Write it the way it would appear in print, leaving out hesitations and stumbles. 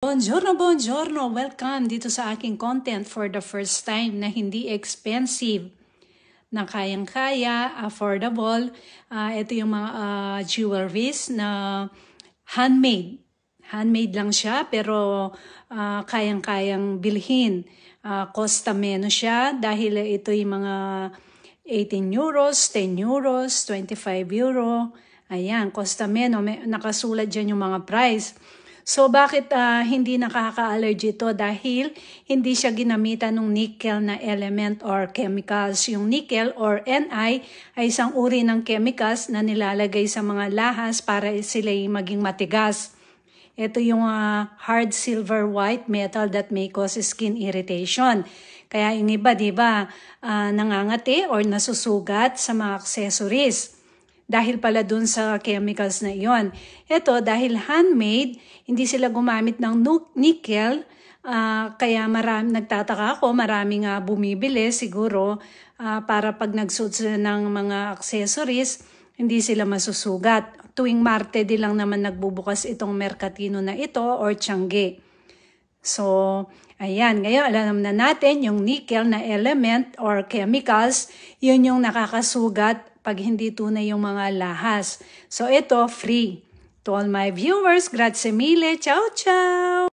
Buongiorno, buongiorno! Welcome dito sa aking content for the first time na hindi expensive, na kayang-kaya, affordable. Ito yung mga jewelries na handmade. Handmade lang siya pero kayang-kayang bilhin. Costa meno siya dahil ito yung mga 18 euros, 10 euros, 25 euro. Ayan, costa meno. Nakasulat dyan yung mga price. So bakit hindi nakaka-allergy ito? Dahil hindi siya ginamitan ng nickel na element or chemicals. Yung nickel or Ni ay isang uri ng chemicals na nilalagay sa mga lahas para sila maging matigas. Ito yung hard silver white metal that may cause skin irritation. Kaya yung iba, di ba, nangangati or nasusugat sa mga accessories. Dahil pala dun sa chemicals na iyon. Ito, dahil handmade, hindi sila gumamit ng nickel, kaya nagtataka ako, maraming bumibili siguro para pag nagsuot sila ng mga accessories, hindi sila masusugat. Tuwing Marte di lang naman nagbubukas itong Mercatino na ito or Tiangge. So, ayan, ngayon alam na natin yung nickel na element or chemicals, yun yung nakakasugat pag hindi tunay yung mga lahas. So ito, free. To all my viewers, grazie mille. Ciao, ciao!